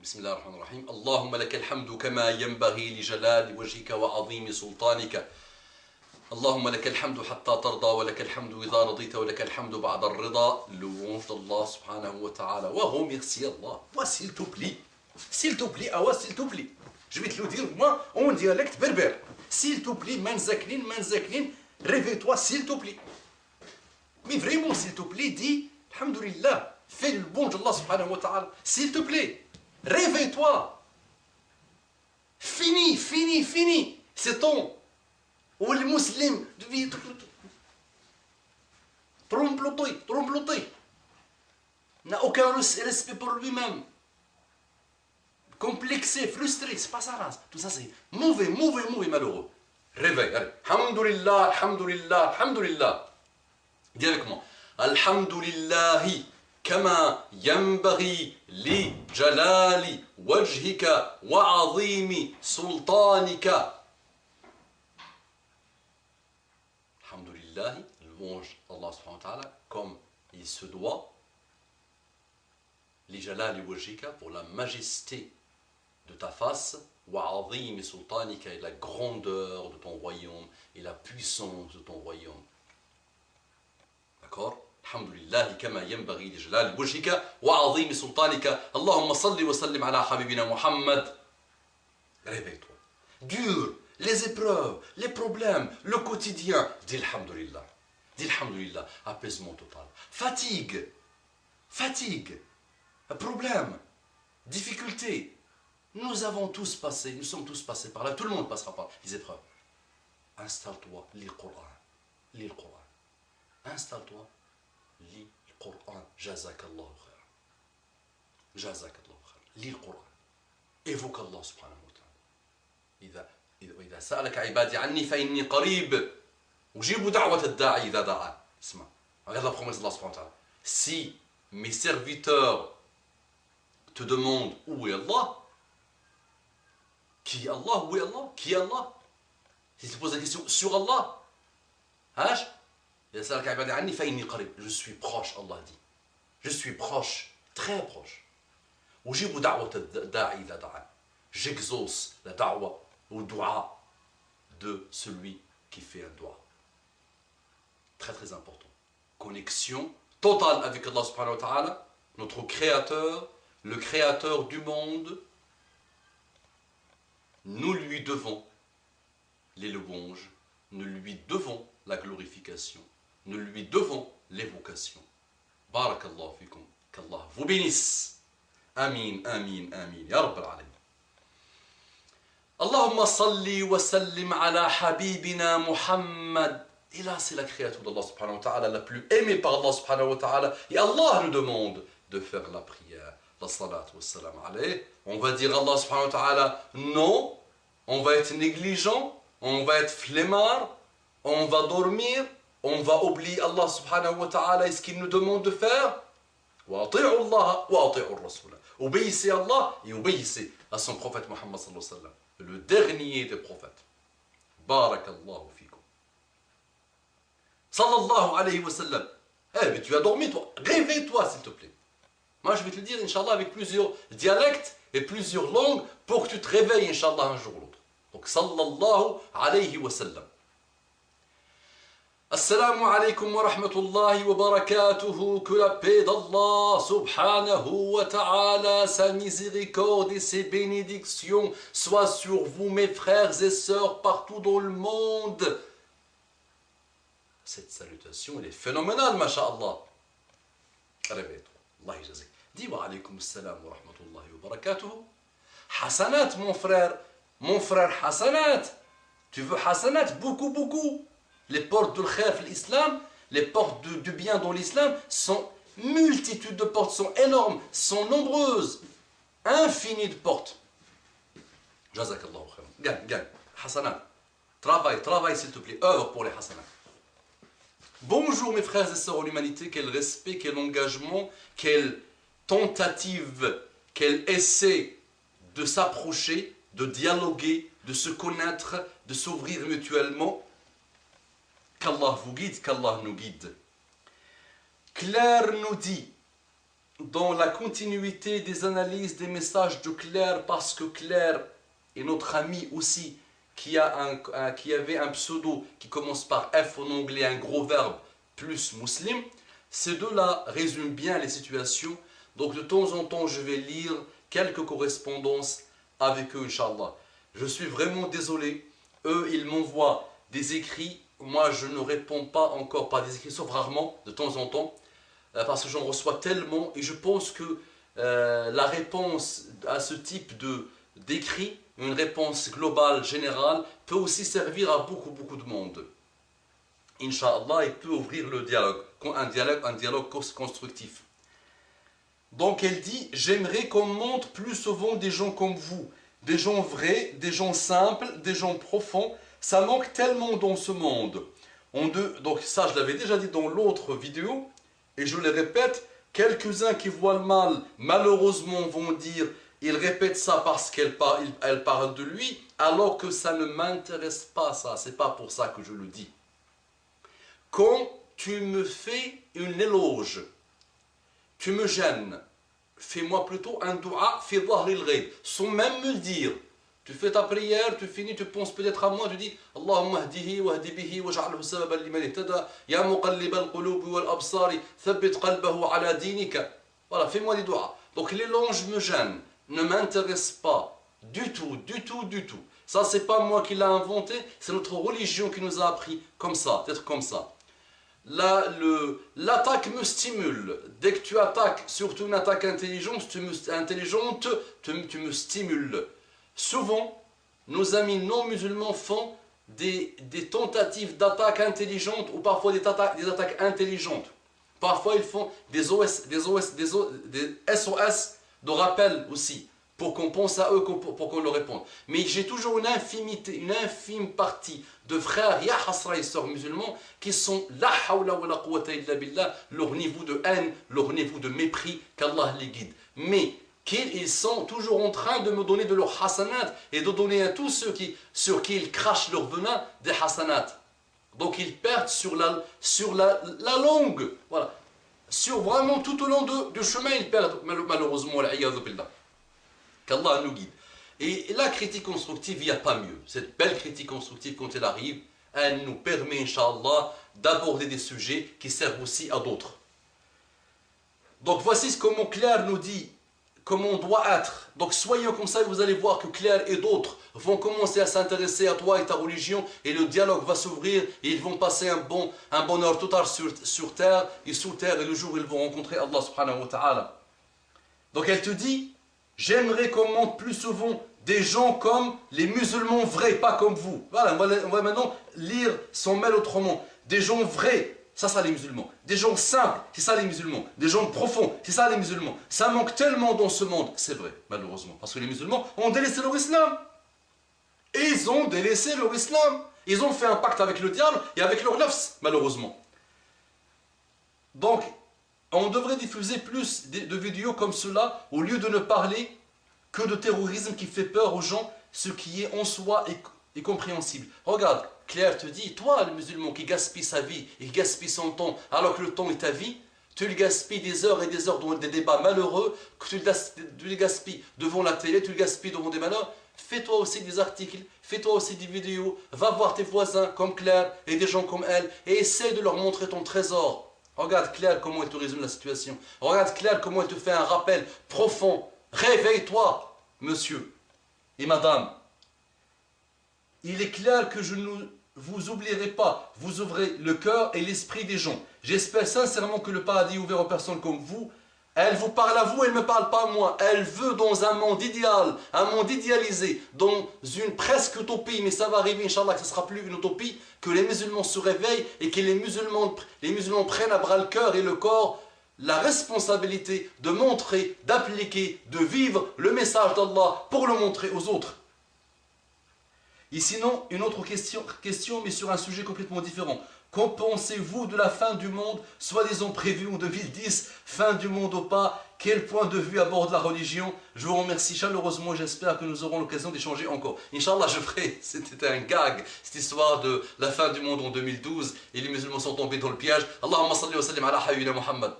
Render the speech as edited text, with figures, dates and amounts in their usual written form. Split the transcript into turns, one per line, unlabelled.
بسم الله الرحمن الرحيم. اللهم لك الحمد كما ينبغي لجلال وجهك وعظيم سلطانك. اللهم لك الحمد حتى ترضى ولك الحمد إذا رضيت ولك الحمد بعد الرضا. Louange d'Allah subhanahu wa ta'ala. Wa remercie Allah. Moi s'il te plaît. S'il te plaît, Awa s'il te plaît. Je vais te le dire moi en dialecte berbère. S'il te plaît, manzaklin, réveille-toi s'il te plaît. Mais vraiment s'il te plaît, dis Alhamdulillah. Fais le bon d'Allah subhanahu wa ta'ala. S'il te plaît. Réveille-toi. Fini. C'est ton. Ou le musulman devient trompe-l'auté. N'a aucun respect pour lui-même. Complexé, frustré, c'est pas ça là. Tout ça c'est mauvais, malheureux. Réveille, allez. Alhamdulillah. Dis avec moi. Alhamdulillahi. كما ينبغي لجلال وجهك وعظيم سلطانك. Alhamdulillah, louange Allah subhanahu wa ta'ala comme il se doit, لجلال وجهك pour la majesté de ta face, وعظيم سلطانك et la grandeur de ton royaume et la puissance de ton royaume. D'accord? الحمد لله كما ينبغي لجلال وجهك وعظيم سلطانك. اللهم صل وسلم على حبيبنا محمد. Réveille-toi. Dur, les épreuves, les problèmes, le quotidien. Dis alhamdulillah. Apaisement total. Fatigue, problème, difficulté. Nous sommes tous passés par là. Tout le monde passera par les épreuves. Installe-toi, lis le Coran. Installe-toi. Lis le Coran, jazakallahu khair. Lis le Coran. Évoque Allah subhanahu wa ta'ala. إذا سألك عبادي عني فإني قريب أجيب دعوة الداعي إذا دعا. اسمع. Regarde la promesse d'Allah subhanahu wa ta'ala. Si mes serviteurs te demandent où est Allah, qui est Allah, où est Allah, qui est Allah, si tu poses la question sur Allah, je suis proche, Allah dit. Je suis proche, très proche. J'exauce la da'wa ou dua de celui qui fait un dua. Très très important. Connexion totale avec Allah subhanahu wa ta'ala, notre créateur, le créateur du monde. Nous lui devons les louanges, nous lui devons la glorification. Nous lui devons l'évocation. Barakallahu fikum. Qu'Allah vous bénisse. Amin. Ya Rabbal Alamin. Allahumma salli wa sallim ala habibina Muhammad. Et là, c'est la créature d'Allah subhanahu wa ta'ala la plus aimée par Allah subhanahu wa ta'ala. Et Allah nous demande de faire la prière. La salat wa salam alayhi. On va dire Allah subhanahu wa ta'ala non. On va être négligent. On va être flemmard. On va dormir. On va oublier Allah subhanahu wa ta'ala et ce qu'il nous demande de faire. Obéissez à Allah et obéissez à son prophète Muhammad sallallahu alayhi wa sallam, le dernier des prophètes. Barakallahu fikum. Sallallahu alayhi wa sallam. Mais tu as dormi toi. Réveille-toi s'il te plaît. Moi je vais te le dire Inch'Allah avec plusieurs dialectes et plusieurs langues pour que tu te réveilles Inch'Allah un jour ou l'autre. Donc sallallahu alayhi wa sallam. Assalamu alaikum wa rahmatullahi wa barakatuhu. Que la paix d'Allah subhanahu wa ta'ala, sa miséricorde et ses bénédictions soient sur vous mes frères et sœurs partout dans le monde. Cette salutation elle est phénoménale, masha'Allah. Réveille-toi. Allah yajazik. Dis wa alaikum salam wa rahmatullahi wa barakatuhu. Hasanat mon frère Hasanat. Tu veux Hasanat? Beaucoup. Les portes de l'khair dans l'islam, les portes du bien dans l'islam sont multitudes de portes, sont énormes, sont nombreuses, infinies de portes. Jazakallahu khairan. Gagne. Hasanat. Travaille s'il te plaît. Œuvre pour les hasanat. Bonjour mes frères et sœurs en l'humanité. Quel respect, quel engagement, quelle tentative, quel essai de s'approcher, de dialoguer, de se connaître, de s'ouvrir mutuellement. Qu'Allah vous guide, qu'Allah nous guide. Claire nous dit dans la continuité des analyses des messages de Claire, parce que Claire est notre ami aussi, qui avait un pseudo qui commence par F en anglais, un gros verbe, plus muslim. Ces deux-là résument bien les situations. Donc de temps en temps, je vais lire quelques correspondances avec eux, Inch'Allah. Je suis vraiment désolé. Eux, ils m'envoient des écrits. Moi, je ne réponds pas encore par des écrits, sauf rarement, de temps en temps, parce que j'en reçois tellement. Et je pense que la réponse à ce type d'écrit, une réponse globale, générale, peut aussi servir à beaucoup de monde. Inch'Allah, il peut ouvrir le dialogue, un dialogue constructif. Donc elle dit, j'aimerais qu'on montre plus souvent des gens comme vous, des gens vrais, des gens simples, des gens profonds. Ça manque tellement dans ce monde. Donc ça, je l'avais déjà dit dans l'autre vidéo, et je le répète, quelques-uns qui voient le mal, malheureusement, vont dire, il répète ça parce qu'elle parle de lui, alors que ça ne m'intéresse pas, ça. C'est pas pour ça que je le dis. Quand tu me fais une éloge, tu me gênes, fais-moi plutôt un dua fi dhahr al-ghayb, sans même me le dire. Tu fais ta prière, tu finis, tu penses peut-être à moi, tu dis Allahumma hdihi wa hdi bihi waj'alhu sababan liman ihtada ya muqallib al-qulub wal absari thabbit qalbahu ala dinika. Voilà, fais-moi des doigts. Donc l'éloge me gêne, ne m'intéresse pas du tout. Ça, c'est pas moi qui l'ai inventé, c'est notre religion qui nous a appris comme ça, d'être comme ça. L'attaque me stimule. Dès que tu attaques, surtout une attaque intelligente, tu me stimules. Souvent, nos amis non musulmans font des tentatives d'attaque intelligente ou parfois des attaques intelligentes. Parfois, ils font des SOS de rappel aussi, pour qu'on pense à eux, pour qu'on leur réponde. Mais j'ai toujours une infime partie de frères, ya hasra et sœurs musulmans, qui sont la hawla wa la quwwata illa billah, leur niveau de haine, leur niveau de mépris, qu'Allah les guide. Mais qu'ils sont toujours en train de me donner de leurs hasanat et de donner à tous ceux sur qui ils crachent leur venin des hasanat. Donc ils perdent sur la longue, voilà. Sur vraiment tout au long du chemin, ils perdent malheureusement, qu'Allah nous guide. Et la critique constructive, il n'y a pas mieux. Cette belle critique constructive, quand elle arrive, elle nous permet, Inch'Allah, d'aborder des sujets qui servent aussi à d'autres. Donc voici comment Claire nous dit comment on doit être. Donc soyons comme ça et vous allez voir que Claire et d'autres vont commencer à s'intéresser à toi et ta religion et le dialogue va s'ouvrir et ils vont passer un bonheur total sur terre et sous terre et le jour où ils vont rencontrer Allah subhanahu wa ta'ala. Donc elle te dit, j'aimerais qu'on montre plus souvent des gens comme les musulmans vrais, pas comme vous. Voilà, on va maintenant lire son mail autrement. Des gens vrais. Ça les musulmans. Des gens simples, c'est ça les musulmans. Des gens profonds, c'est ça les musulmans. Ça manque tellement dans ce monde. C'est vrai, malheureusement. Parce que les musulmans ont délaissé leur islam. Ils ont délaissé leur islam. Ils ont fait un pacte avec le diable et avec leur nafs, malheureusement. Donc, on devrait diffuser plus de vidéos comme cela, au lieu de ne parler que de terrorisme qui fait peur aux gens, ce qui est en soi est compréhensible. Regarde, Claire te dit, toi le musulman qui gaspille sa vie et qui gaspille son temps alors que le temps est ta vie, tu le gaspilles des heures et des heures dans des débats malheureux, que tu le gaspilles devant la télé, tu le gaspilles devant des malheurs. Fais-toi aussi des articles, fais-toi aussi des vidéos, va voir tes voisins comme Claire et des gens comme elle et essaie de leur montrer ton trésor. Regarde Claire comment elle te résume la situation. Regarde Claire comment elle te fait un rappel profond. Réveille-toi, monsieur et madame. Il est clair que je ne vous oublierai pas. Vous ouvrez le cœur et l'esprit des gens. J'espère sincèrement que le paradis est ouvert aux personnes comme vous. Elle vous parle à vous, elle ne me parle pas à moi. Elle veut dans un monde idéal, un monde idéalisé, dans une presque utopie, mais ça va arriver, Inch'Allah, que ce ne sera plus une utopie, que les musulmans se réveillent et que les musulmans prennent à bras le cœur et le corps la responsabilité de montrer, d'appliquer, de vivre le message d'Allah pour le montrer aux autres. Et sinon, une autre question, mais sur un sujet complètement différent. Qu'en pensez-vous de la fin du monde, soi-disant prévue en 2010, fin du monde ou pas? Quel point de vue aborde la religion? Je vous remercie chaleureusement, j'espère que nous aurons l'occasion d'échanger encore. Inch'Allah, je ferai, c'était un gag, cette histoire de la fin du monde en 2012, et les musulmans sont tombés dans le piège. Allahumma salli wa sallim ala hayyina Muhammad.